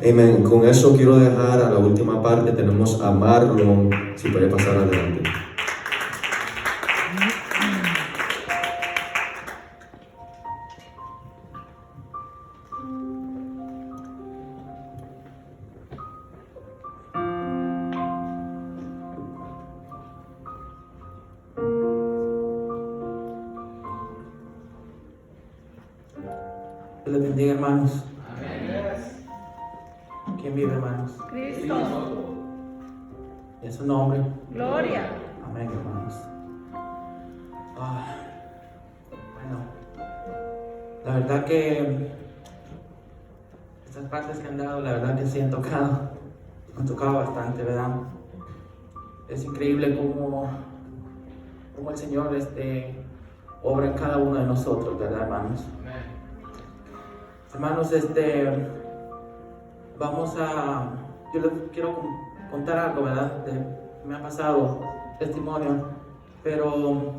Amén. Con eso quiero dejar a la última parte. Tenemos a Marlon, si puede pasar adelante. Dios les bendiga, hermanos. ¿Quién vive, hermanos? Cristo. En su nombre. Gloria. Amén, hermanos. Bueno, la verdad que estas partes que han dado, la verdad que sí han tocado bastante, ¿verdad? Es increíble cómo el Señor obra en cada uno de nosotros, ¿verdad, hermanos? Hermanos, yo les quiero contar algo, ¿verdad? Me ha pasado testimonio, pero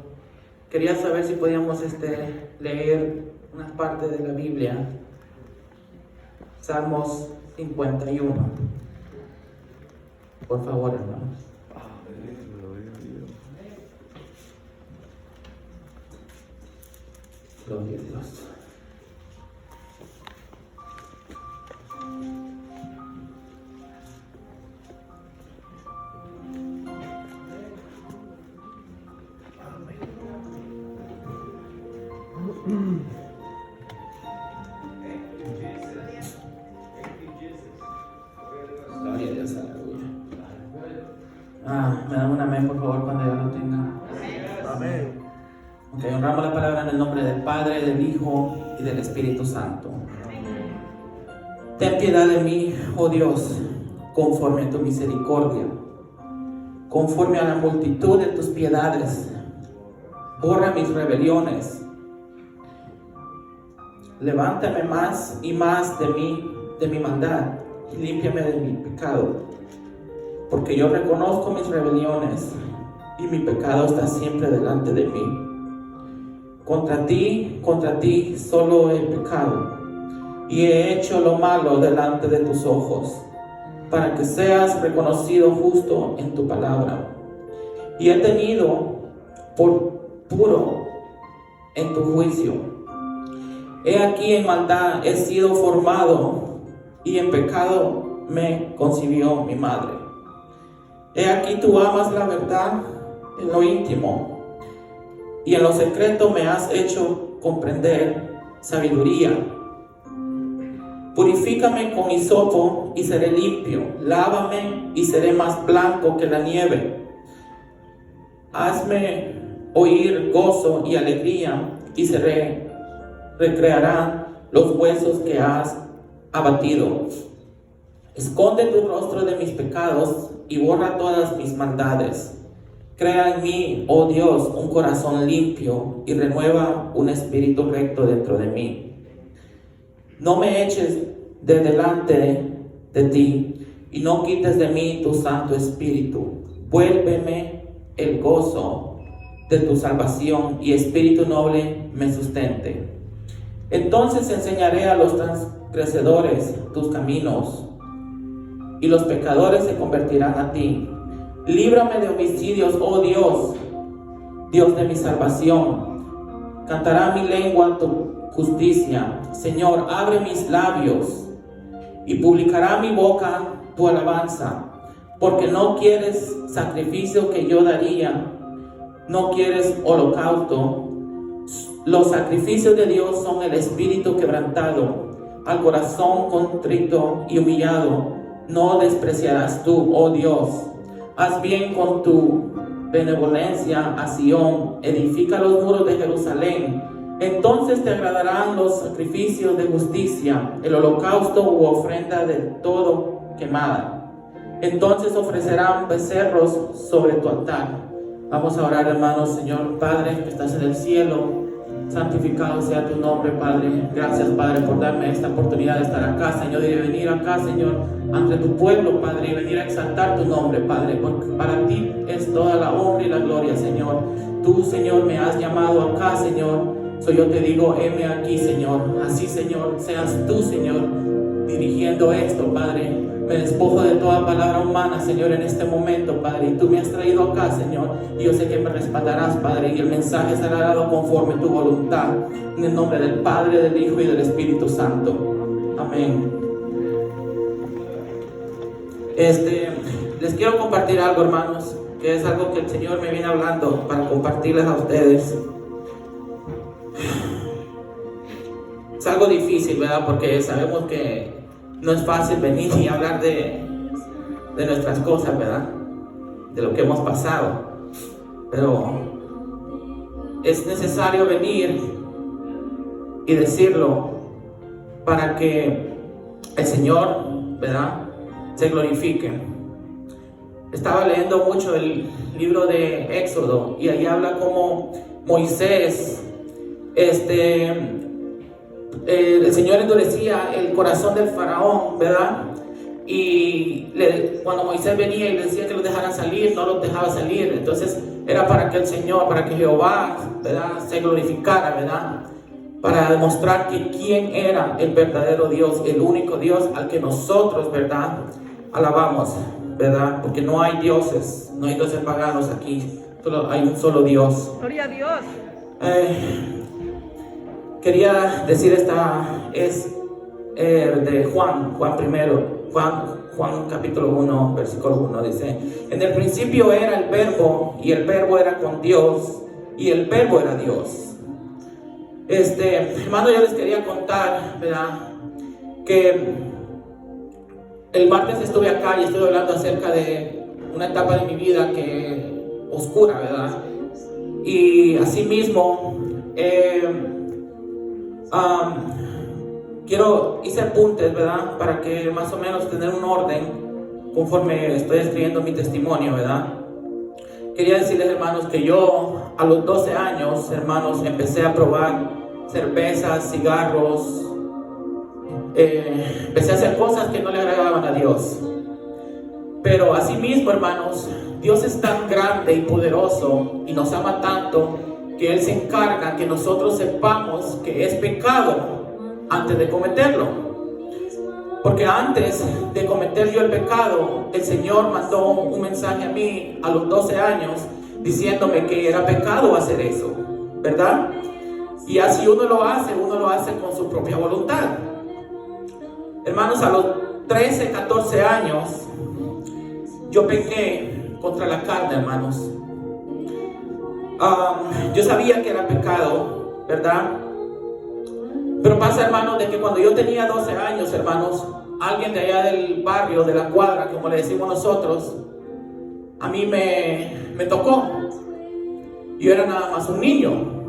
quería saber si podíamos leer unas partes de la Biblia. Salmos 51. Por favor, hermanos. Gloria a Dios. Gloria a Dios, aleluya. Me dan un amén, por favor, cuando yo lo tenga. Amén. Ok, honramos la palabra en el nombre del Padre, del Hijo y del Espíritu Santo. Ten piedad de mí, oh Dios, conforme a tu misericordia, conforme a la multitud de tus piedades. Borra mis rebeliones. Levántame más y más de mi maldad, y límpiame de mi pecado, porque yo reconozco mis rebeliones y mi pecado está siempre delante de mí. Contra ti solo he pecado y he hecho lo malo delante de tus ojos, para que seas reconocido justo en tu palabra. Y he tenido por puro en tu juicio. He aquí en maldad he sido formado, y en pecado me concibió mi madre. He aquí tú amas la verdad en lo íntimo, y en lo secreto me has hecho comprender sabiduría. Purifícame con hisopo y seré limpio, lávame y seré más blanco que la nieve. Hazme oír gozo y alegría, y se recrearán los huesos que has abatido. Esconde tu rostro de mis pecados y borra todas mis maldades. Crea en mí, oh Dios, un corazón limpio, y renueva un espíritu recto dentro de mí. No me eches de delante de ti, y no quites de mí tu Santo Espíritu. Vuélveme el gozo de tu salvación, y espíritu noble me sustente. Entonces enseñaré a los transgresadores tus caminos, y los pecadores se convertirán a ti. Líbrame de homicidios, oh Dios, Dios de mi salvación. Cantará mi lengua tu justicia. Señor, abre mis labios, y publicará mi boca tu alabanza. Porque no quieres sacrificio que yo daría, no quieres holocausto. Los sacrificios de Dios son el espíritu quebrantado, al corazón contrito y humillado no despreciarás tú, oh Dios. Haz bien con tu benevolencia a Sión, edifica los muros de Jerusalén. Entonces te agradarán los sacrificios de justicia, el holocausto u ofrenda de todo quemada. Entonces ofrecerán becerros sobre tu altar. Vamos a orar, hermanos. Señor Padre, que estás en el cielo, santificado sea tu nombre, Padre. Gracias, Padre, por darme esta oportunidad de estar acá, Señor, y de venir acá, Señor, ante tu pueblo, Padre, y venir a exaltar tu nombre, Padre, porque para ti es toda la honra y la gloria, Señor. Tú, Señor, me has llamado acá, Señor. Yo te digo, heme aquí, Señor. Así, Señor, seas tú, Señor, dirigiendo esto, Padre. Me despojo de toda palabra humana, Señor, en este momento, Padre. Y tú me has traído acá, Señor. Y yo sé que me respaldarás, Padre. Y el mensaje será dado conforme tu voluntad. En el nombre del Padre, del Hijo y del Espíritu Santo. Amén. Les quiero compartir algo, hermanos, que es algo que el Señor me viene hablando para compartirles a ustedes. Es algo difícil, ¿verdad? Porque sabemos que no es fácil venir y hablar de nuestras cosas, ¿verdad? De lo que hemos pasado. Pero es necesario venir y decirlo para que el Señor, ¿verdad?, se glorifique. Estaba leyendo mucho el libro de Éxodo y ahí habla como Moisés, el Señor endurecía el corazón del faraón, ¿verdad? Y cuando Moisés venía y le decía que los dejaran salir, no los dejaba salir. Entonces era para que el Señor, para que Jehová, ¿verdad?, se glorificara, ¿verdad? Para demostrar que quién era el verdadero Dios, el único Dios al que nosotros, ¿verdad?, alabamos, ¿verdad? Porque no hay dioses, no hay dioses paganos aquí, solo hay un solo Dios. Gloria a Dios. Quería decir de Juan primero, Juan capítulo 1, versículo 1, dice: en el principio era el verbo, y el verbo era con Dios, y el verbo era Dios. Hermano, yo les quería contar, ¿verdad?, que el martes estuve acá y estuve hablando acerca de una etapa de mi vida oscura, ¿verdad? Y asimismo, hice apuntes, ¿verdad?, para que más o menos tener un orden conforme estoy escribiendo mi testimonio, ¿verdad? Quería decirles, hermanos, que yo a los 12 años, hermanos, empecé a probar cervezas, cigarros, empecé a hacer cosas que no le agradaban a Dios. Pero asimismo, hermanos, Dios es tan grande y poderoso y nos ama tanto que Él se encarga que nosotros sepamos que es pecado antes de cometerlo. Porque antes de cometer yo el pecado, el Señor mandó un mensaje a mí a los 12 años diciéndome que era pecado hacer eso, ¿verdad? Y así uno lo hace con su propia voluntad. Hermanos, a los 13, 14 años, yo pequé contra la carne, hermanos. Yo sabía que era pecado, ¿verdad? Pero pasa, hermanos, de que cuando yo tenía 12 años, hermanos, alguien de allá del barrio, de la cuadra, como le decimos nosotros, a mí me tocó. Yo era nada más un niño.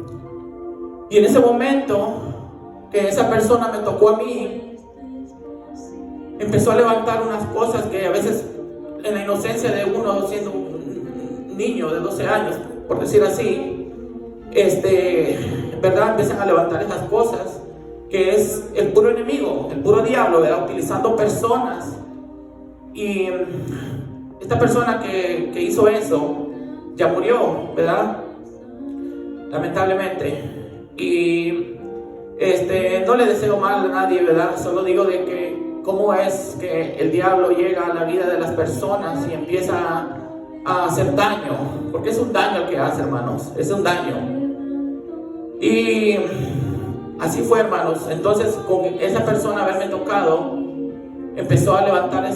Y en ese momento que esa persona me tocó a mí, empezó a levantar unas cosas que a veces en la inocencia de uno siendo un niño de 12 años, por decir así, ¿verdad?, empiezan a levantar esas cosas que es el puro enemigo, el puro diablo, ¿verdad?, utilizando personas. Y esta persona que hizo eso ya murió, ¿verdad?, lamentablemente. Y no le deseo mal a nadie, ¿verdad? Solo digo de que cómo es que el diablo llega a la vida de las personas y empieza a hacer daño, porque es un daño el que hace, hermanos, es un daño. Y así fue, hermanos. Entonces, con esa persona haberme tocado, empezó a levantar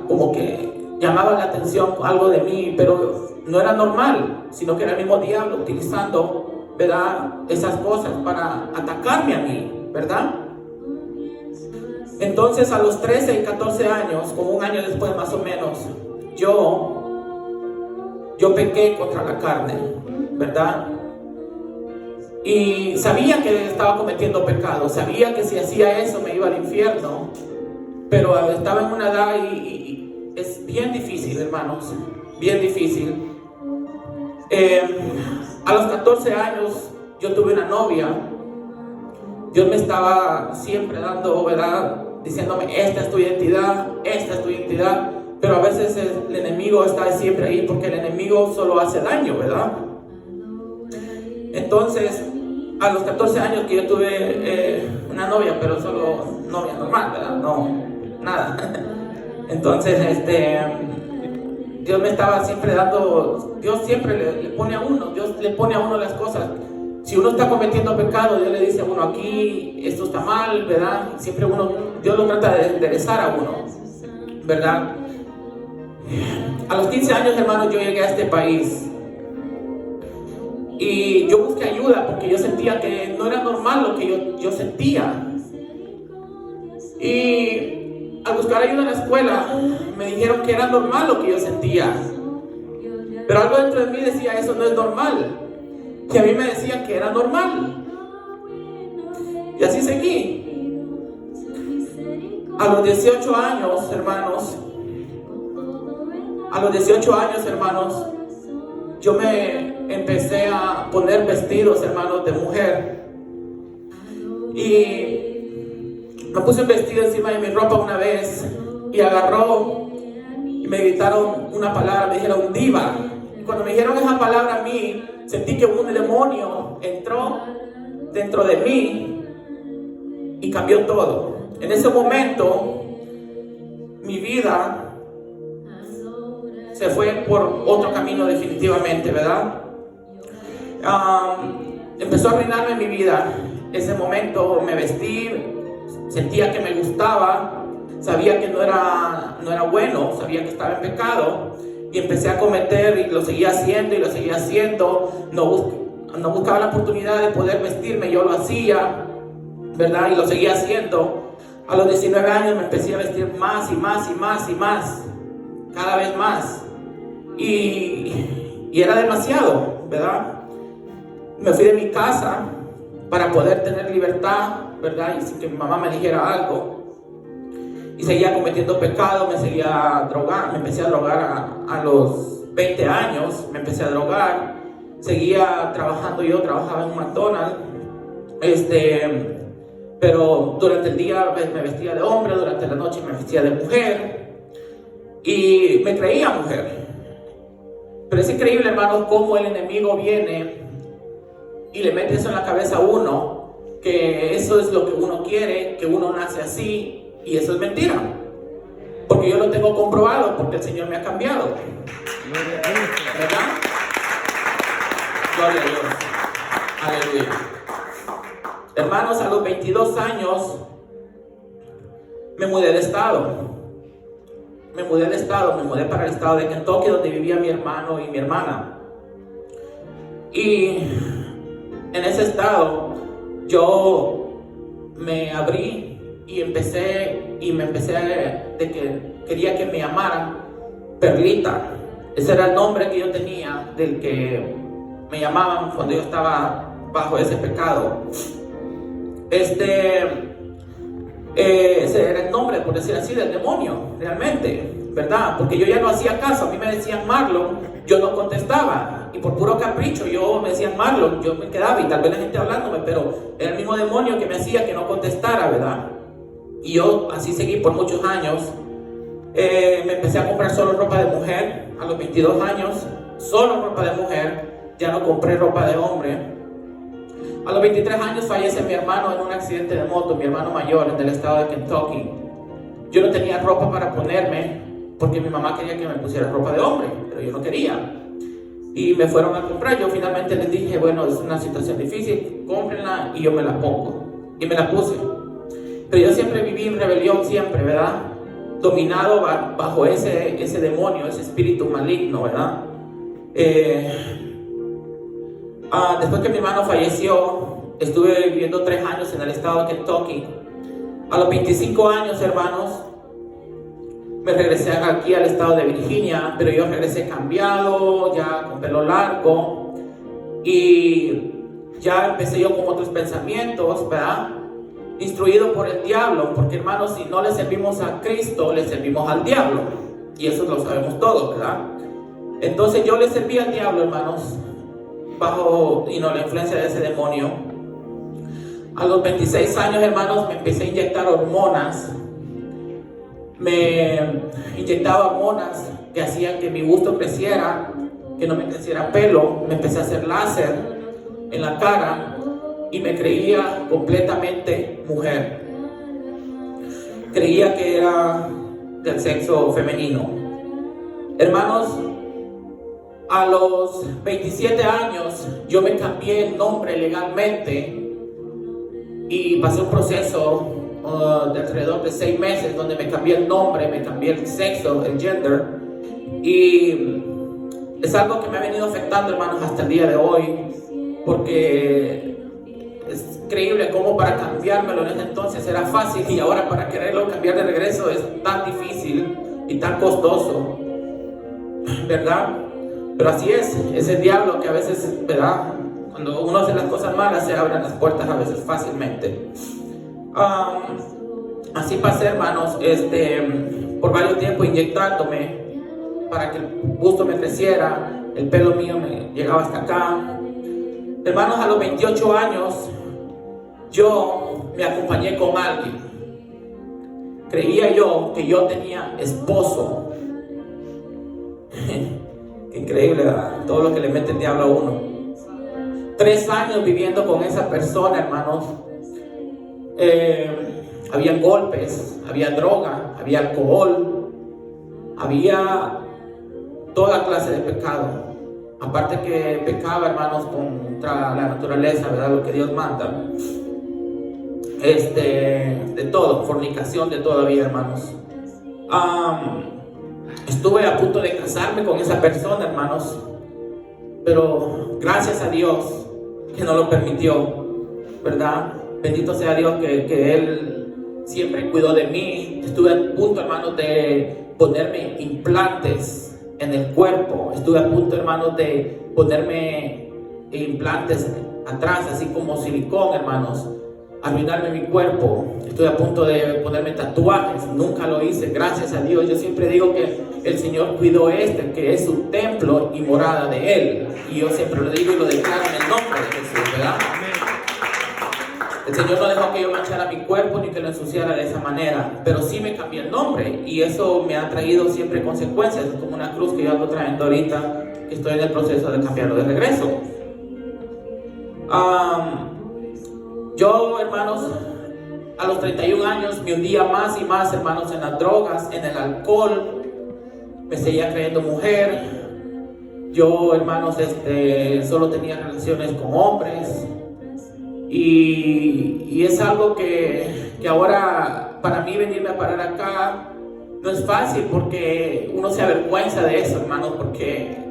como que llamaba la atención algo de mí, pero no era normal, sino que era el mismo diablo utilizando, ¿verdad?, esas cosas para atacarme a mí, ¿verdad? Entonces, a los 13 y 14 años, como un año después más o menos, yo pequé contra la carne, ¿verdad? Y sabía que estaba cometiendo pecado, sabía que si hacía eso me iba al infierno, pero estaba en una edad y es bien difícil, hermanos, bien difícil. A los 14 años yo tuve una novia. Dios me estaba siempre dando, ¿verdad?, diciéndome: esta es tu identidad, esta es tu identidad. Pero a veces el enemigo está siempre ahí, porque el enemigo solo hace daño, ¿verdad? Entonces, a los 14 años que yo tuve una novia, pero solo novia normal, ¿verdad? No nada. Entonces, Dios me estaba siempre dando, Dios siempre le pone a uno, Dios le pone a uno las cosas. Si uno está cometiendo pecado, Dios le dice a uno, aquí esto está mal, ¿verdad? Siempre Dios lo trata de enderezar a uno, ¿verdad? A los 15 años, hermanos, yo llegué a este país y yo busqué ayuda porque yo sentía que no era normal lo que yo sentía. Y al buscar ayuda en la escuela, me dijeron que era normal lo que yo sentía. Pero algo dentro de mí decía, eso no es normal. Que a mí me decían que era normal. Y así seguí. A los 18 años, hermanos, yo me empecé a poner vestidos, hermanos, de mujer. Y me puse un vestido encima de mi ropa una vez y agarró y me gritaron una palabra, me dijeron diva. Y cuando me dijeron esa palabra a mí, sentí que un demonio entró dentro de mí y cambió todo. En ese momento, mi vida se fue por otro camino definitivamente, ¿verdad? Empezó a arruinarme mi vida. Ese momento me vestí, sentía que me gustaba, sabía que no era bueno, sabía que estaba en pecado y empecé a cometer y lo seguía haciendo. No buscaba la oportunidad de poder vestirme, yo lo hacía, ¿verdad? Y lo seguía haciendo. A los 19 años me empecé a vestir más y más, cada vez más. Y era demasiado, ¿verdad? Me fui de mi casa para poder tener libertad, ¿verdad? Y sin que mi mamá me dijera algo. Y seguía cometiendo pecado, me empecé a drogar a los 20 años, me empecé a drogar. Seguía trabajando, yo trabajaba en un McDonald's, pero durante el día me vestía de hombre, durante la noche me vestía de mujer y me creía mujer. Pero es increíble, hermanos, cómo el enemigo viene y le mete eso en la cabeza a uno, que eso es lo que uno quiere, que uno nace así, y eso es mentira. Porque yo lo tengo comprobado, porque el Señor me ha cambiado. ¿Verdad? Gloria a Dios. Aleluya. Hermanos, a los 22 años me mudé de estado. Me mudé para el estado de Kentucky, donde vivía mi hermano y mi hermana. Y en ese estado yo me abrí y me empecé de que quería que me llamaran Perlita. Ese era el nombre que yo tenía, del que me llamaban cuando yo estaba bajo ese pecado. Ese era el nombre, por decir así, del demonio, realmente, ¿verdad? Porque yo ya no hacía caso. A mí me decían Marlon, yo no contestaba, y por puro capricho me decían Marlon, yo me quedaba, y tal vez la gente hablándome, pero era el mismo demonio que me hacía que no contestara, ¿verdad? Y yo así seguí por muchos años. Me empecé a comprar solo ropa de mujer a los 22 años, solo ropa de mujer, ya no compré ropa de hombre. A los 23 años fallece mi hermano en un accidente de moto, mi hermano mayor, en el estado de Kentucky. Yo no tenía ropa para ponerme porque mi mamá quería que me pusiera ropa de hombre, pero yo no quería. Y me fueron a comprar. Yo finalmente les dije, bueno, es una situación difícil, cómprenla y yo me la pongo. Y me la puse. Pero yo siempre viví en rebelión, siempre, ¿verdad? Dominado bajo ese demonio, ese espíritu maligno, ¿verdad? Después que mi hermano falleció, estuve viviendo 3 años en el estado de Kentucky. A los 25 años, hermanos, me regresé aquí al estado de Virginia, pero yo regresé cambiado, ya con pelo largo, y ya empecé yo con otros pensamientos, ¿verdad? Instruido por el diablo, porque hermanos, si no le servimos a Cristo, le servimos al diablo, y eso lo sabemos todos, ¿verdad? Entonces yo le serví al diablo, hermanos, bajo la influencia de ese demonio. A los 26 años, hermanos, me empecé a inyectar hormonas. Me inyectaba hormonas que hacían que mi busto creciera, que no me creciera pelo. Me empecé a hacer láser en la cara y me creía completamente mujer. creía que era del sexo femenino. Hermanos, a los 27 años yo me cambié el nombre legalmente y pasé un proceso de alrededor de 6 meses donde me cambié el nombre, me cambié el sexo, el gender, y es algo que me ha venido afectando, hermanos, hasta el día de hoy, porque es increíble cómo para cambiármelo en ese entonces era fácil y ahora para quererlo cambiar de regreso es tan difícil y tan costoso, ¿verdad? Pero así es el diablo que a veces, ¿verdad? Cuando uno hace las cosas malas se abren las puertas a veces fácilmente. Así pasé, hermanos, por varios tiempos inyectándome para que el busto me creciera, el pelo mío me llegaba hasta acá. Hermanos, a los 28 años yo me acompañé con alguien. Creía yo que yo tenía esposo. Qué increíble, ¿verdad? Todo lo que le mete el diablo a uno. 3 años viviendo con esa persona, hermanos. Había golpes, había droga, había alcohol, había toda clase de pecado. Aparte que pecaba, hermanos, contra la naturaleza, ¿verdad? Lo que Dios manda. De todo, fornicación, de todo había, hermanos. Estuve a punto de casarme con esa persona, hermanos, pero gracias a Dios que no lo permitió, ¿verdad? Bendito sea Dios que Él siempre cuidó de mí. Estuve a punto, hermanos, de ponerme implantes en el cuerpo. Estuve a punto, hermanos, de ponerme implantes atrás, así como silicón, hermanos. Arruinarme mi cuerpo. Estoy a punto de ponerme tatuajes. Nunca lo hice, gracias a Dios. Yo siempre digo que el Señor cuidó que es su templo y morada de Él. Y yo siempre lo digo y lo declaro en el nombre de Jesús, ¿verdad? El Señor no dejó que yo manchara mi cuerpo ni que lo ensuciara de esa manera, pero sí me cambié el nombre y eso me ha traído siempre consecuencias. Es como una cruz que yo ando trayendo ahorita, que estoy en el proceso de cambiarlo de regreso. Yo, hermanos, a los 31 años me hundía más y más, hermanos, en las drogas, en el alcohol. Me seguía creyendo mujer. Yo, hermanos, solo tenía relaciones con hombres. Y es algo que ahora, para mí, venirme a parar acá no es fácil, porque uno se avergüenza de eso, hermanos, porque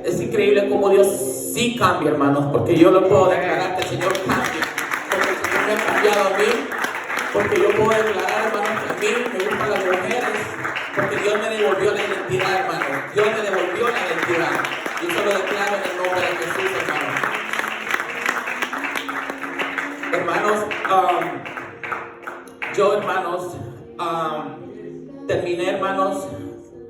es increíble cómo Dios sí cambia, hermanos, porque yo lo puedo declarar que el Señor cambia, porque el Señor me ha cambiado a mí, porque yo puedo declarar, hermanos, que a mí me gustan las mujeres, porque Dios me devolvió la identidad, hermanos. Dios me devolvió la identidad. Y eso lo declaro en el nombre de Jesús, hermanos. Hermanos, yo, hermanos, terminé, hermanos,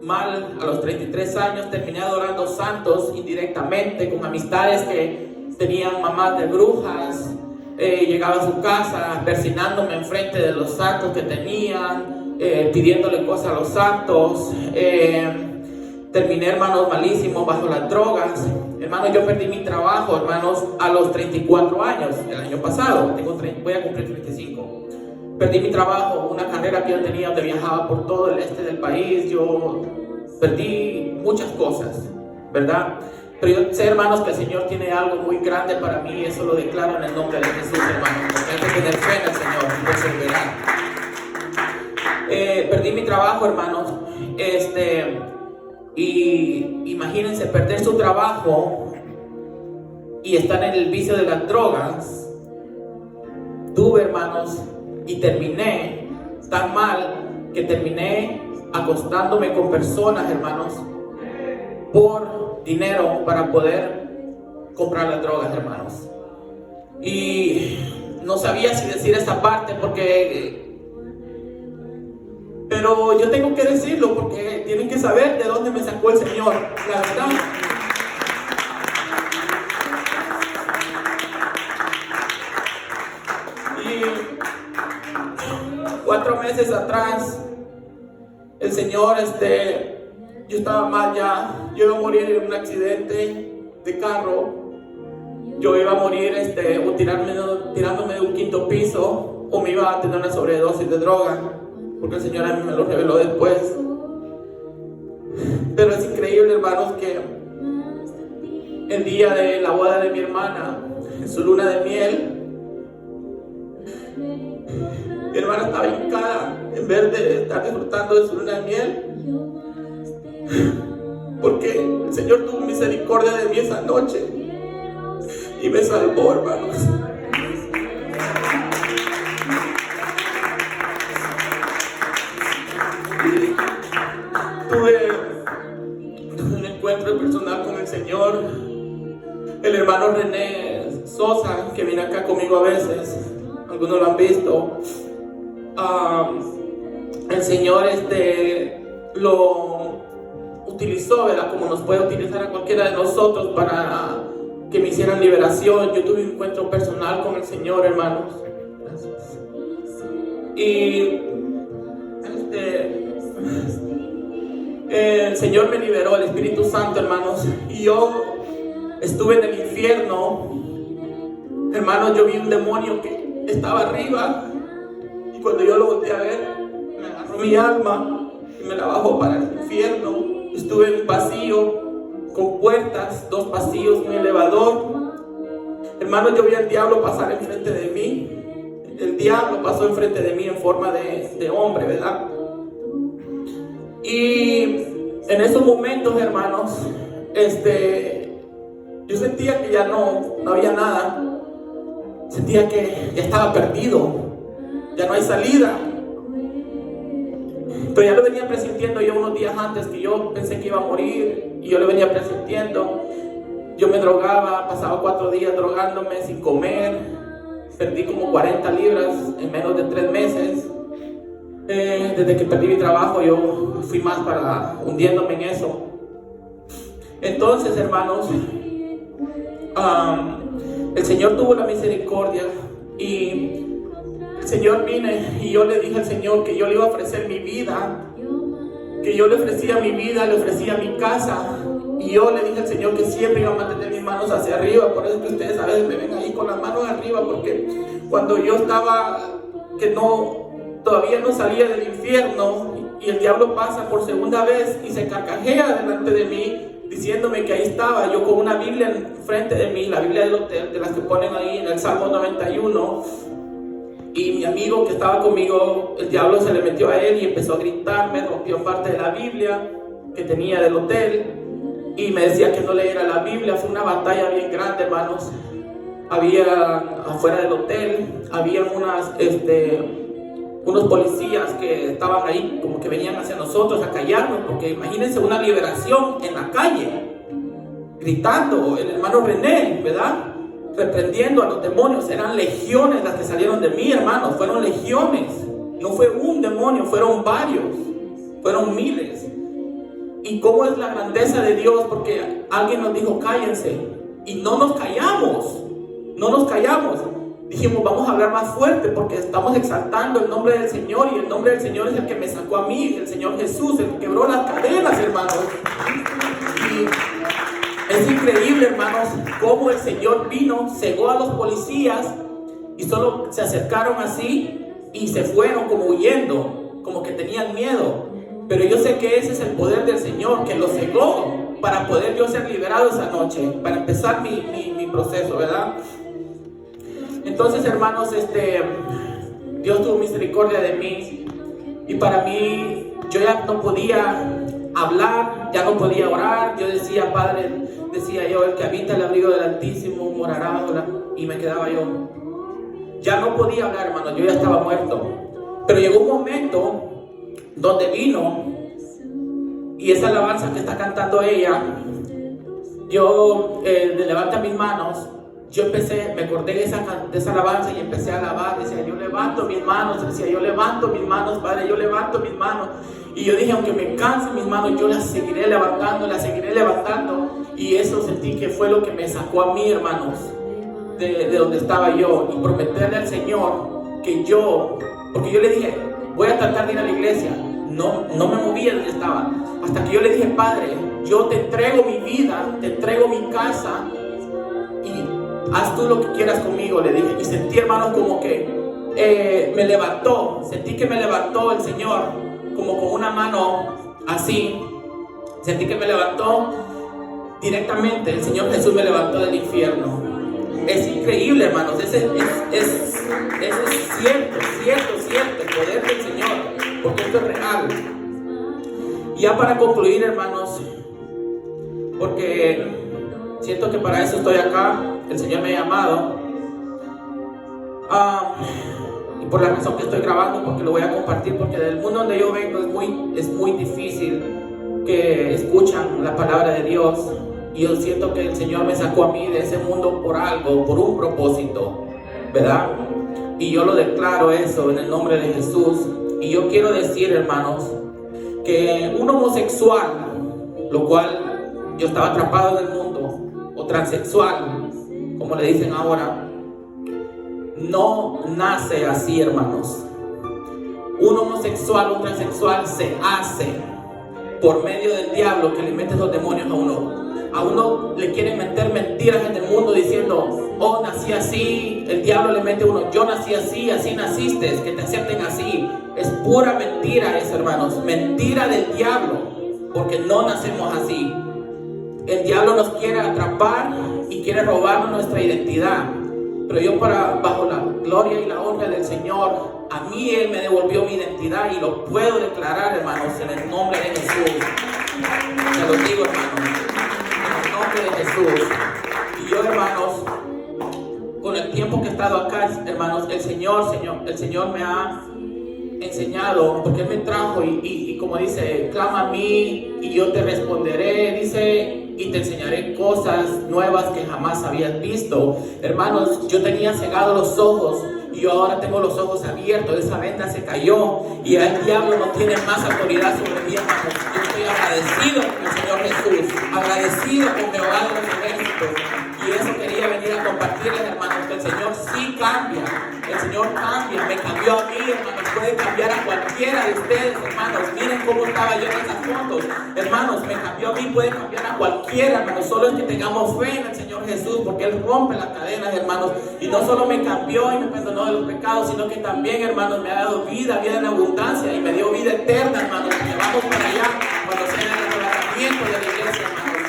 mal a los 33 años. Terminé adorando santos indirectamente, con amistades que tenían mamás de brujas. Llegaba a su casa persignándome enfrente de los santos que tenían, pidiéndole cosas a los santos. Terminé, hermanos, malísimo bajo las drogas. Hermanos, yo perdí mi trabajo, hermanos, a los 34 años, el año pasado. Voy a cumplir 35. Perdí mi trabajo, una carrera que yo tenía donde viajaba por todo el este del país. Yo perdí muchas cosas, ¿verdad? Pero yo sé, hermanos, que el Señor tiene algo muy grande para mí. Eso lo declaro en el nombre de Jesús, hermanos. Porque hay que tener fe en el Señor y perseverar. Perdí mi trabajo, hermanos. Y imagínense perder su trabajo y estar en el vicio de las drogas. Tuve, hermanos, y terminé tan mal que terminé acostándome con personas, hermanos, por dinero para poder comprar las drogas, hermanos. Y no sabía si decir esa parte pero yo tengo que decirlo porque tienen que saber de dónde me sacó el Señor, la verdad. Y 4 meses atrás, el Señor, yo estaba mal ya. Yo iba a morir en un accidente de carro. Yo iba a morir tirándome de un 5.º piso, o me iba a tener una sobredosis de droga, porque el Señor a mí me lo reveló después. Pero es increíble, hermanos, que el día de la boda de mi hermana, en su luna de miel, mi hermana estaba hincada en vez de estar disfrutando de su luna de miel, porque el Señor tuvo misericordia de mí esa noche y me salvó, hermanos. Tuve un encuentro personal con el Señor. El hermano René Sosa, que viene acá conmigo a veces, algunos lo han visto. El Señor lo utilizó, ¿verdad? Como nos puede utilizar a cualquiera de nosotros para que me hicieran liberación. Yo tuve un encuentro personal con el Señor, hermanos. Gracias. Y el Señor me liberó, el Espíritu Santo, hermanos. Y yo estuve en el infierno, hermanos. Yo vi un demonio que estaba arriba, y cuando yo lo volteé a ver, me agarró mi alma y me la bajó para el infierno. Estuve en un pasillo con puertas, 2 pasillos, un elevador. Hermanos, yo vi al diablo pasar enfrente de mí. El diablo pasó enfrente de mí en forma de hombre, ¿verdad? Y en esos momentos, hermanos, yo sentía que ya no había nada. Sentía que ya estaba perdido, ya no hay salida. Pero ya lo venía presintiendo yo unos días antes, que yo pensé que iba a morir, y yo lo venía presintiendo. Yo me drogaba, pasaba 4 días drogándome sin comer. Perdí como 40 libras en menos de 3 meses. Desde que perdí mi trabajo, yo fui más para hundiéndome en eso. Entonces, hermanos, el Señor tuvo la misericordia, y el Señor vino, y yo le dije al Señor que yo le iba a ofrecer mi vida, que yo le ofrecía mi vida, le ofrecía mi casa. Y yo le dije al Señor que siempre iba a mantener mis manos hacia arriba. Por eso que ustedes a veces me ven ahí con las manos arriba, porque cuando yo estaba, que todavía no salía del infierno, y el diablo pasa por segunda vez y se carcajea delante de mí, diciéndome que ahí estaba yo con una Biblia enfrente de mí, la Biblia del hotel, de las que ponen ahí en el Salmo 91. Y mi amigo que estaba conmigo, el diablo se le metió a él y empezó a gritarme, rompió parte de la Biblia que tenía del hotel, y me decía que no leyera la Biblia. Fue una batalla bien grande, hermanos. Había afuera del hotel, había unos policías que estaban ahí, como que venían hacia nosotros a callarnos, porque imagínense una liberación en la calle, gritando, el hermano René, ¿verdad? Reprendiendo a los demonios. Eran legiones las que salieron de mí, hermanos, fueron legiones. No fue un demonio, fueron varios, fueron miles. Y cómo es la grandeza de Dios, porque alguien nos dijo cállense, y no nos callamos. Dijimos, vamos a hablar más fuerte, porque estamos exaltando el nombre del Señor, y el nombre del Señor es el que me sacó a mí, el Señor Jesús, el que quebró las cadenas, hermanos. Y es increíble, hermanos, cómo el Señor vino, cegó a los policías, y solo se acercaron así y se fueron como huyendo, como que tenían miedo. Pero yo sé que ese es el poder del Señor, que lo cegó para poder yo ser liberado esa noche, para empezar mi proceso, ¿verdad? Entonces, hermanos, Dios tuvo misericordia de mí, y para mí, yo ya no podía hablar, ya no podía orar. Yo decía, Padre, decía yo, el que habita el abrigo del Altísimo morará, y me quedaba yo. Ya no podía hablar, hermanos, yo ya estaba muerto. Pero llegó un momento donde vino, y esa alabanza que está cantando ella, yo levanta mis manos. Yo me acordé de esa alabanza y empecé a alabar. Decía, yo levanto mis manos. Decía, yo levanto mis manos, Padre, yo levanto mis manos. Y yo dije, aunque me cansen mis manos, yo las seguiré levantando, Y eso sentí que fue lo que me sacó a mí, hermanos, de donde estaba yo. Y prometerle al Señor que porque yo le dije, voy a tratar de ir a la iglesia. No me movía de donde estaba. Hasta que yo le dije, Padre, yo te entrego mi vida, te entrego mi casa, y haz tú lo que quieras conmigo, le dije. Y sentí, hermanos, como que me levantó, sentí que me levantó el Señor, como con una mano así. Sentí que me levantó directamente, el Señor Jesús me levantó del infierno. Es increíble, hermanos, eso es cierto, el poder del Señor, porque esto es real. Y ya para concluir, hermanos, porque siento que para eso estoy acá, el Señor me ha llamado, y por la razón que estoy grabando, porque lo voy a compartir, porque del mundo donde yo vengo es muy difícil que escuchan la palabra de Dios. Y yo siento que el Señor me sacó a mí de ese mundo por algo, por un propósito, ¿verdad? Y yo lo declaro eso en el nombre de Jesús. Y yo quiero decir, hermanos, que un homosexual, lo cual yo estaba atrapado en el mundo, o transexual, como le dicen ahora, no nace así, hermanos. Un homosexual, un transexual se hace por medio del diablo, que le mete los demonios a uno. A uno le quieren meter mentiras en el mundo diciendo, oh, nací así. El diablo le mete a uno, yo nací así, así naciste, que te acepten así. Es pura mentira eso, hermanos. Mentira del diablo, porque no nacemos así. El diablo nos quiere atrapar y quiere robarnos nuestra identidad. Pero yo, bajo la gloria y la honra del Señor, a mí Él me devolvió mi identidad y lo puedo declarar, hermanos, en el nombre de Jesús. Se los digo, hermanos, en el nombre de Jesús. Y yo, hermanos, con el tiempo que he estado acá, hermanos, el Señor me ha enseñado, porque Él me trajo y como dice, clama a mí y yo te responderé, dice, y te enseñaré cosas nuevas que jamás habías visto. Hermanos, yo tenía cegados los ojos y yo ahora tengo los ojos abiertos. Esa venda se cayó y el diablo no tiene más autoridad sobre mí, hermanos. Yo estoy agradecido con el Señor Jesús, agradecido con Jehová de los ejércitos. Y eso quería venir a compartirles, hermanos, que el Señor sí cambia. El Señor cambia, me cambió a mí, hermanos. Puede cambiar a cualquiera de ustedes, hermanos. Miren cómo estaba yo en esas fotos, hermanos. Me cambió a mí, puede cambiar a cualquiera, hermanos. Solo es que tengamos fe en el Señor Jesús, porque Él rompe las cadenas, hermanos. Y no solo me cambió y me perdonó de los pecados, sino que también, hermanos, me ha dado vida en abundancia y me dio vida eterna, hermanos. Que vamos para allá cuando sea el arrebatamiento de la iglesia, hermanos.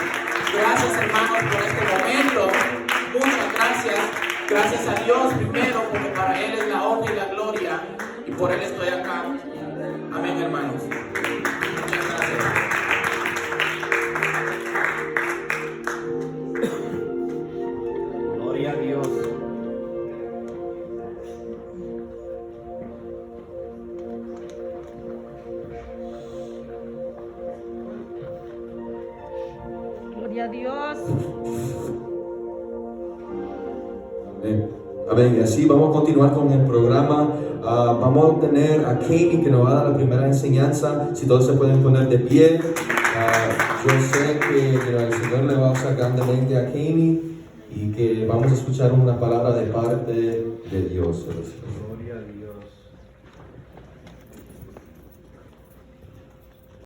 Gracias, hermanos, por este momento. Muchas gracias. Gracias a Dios primero, porque para Él es la honra y la gloria, y por Él estoy acá. Amén, hermanos. Muchas gracias. Gloria a Dios. Gloria a Dios. Amén. Y así vamos a continuar con el programa. Vamos a tener a Kami que nos va a dar la primera enseñanza. Si todos se pueden poner de pie. Yo sé que el Señor le va a usar grandemente a Kami y que vamos a escuchar una palabra de parte de Dios.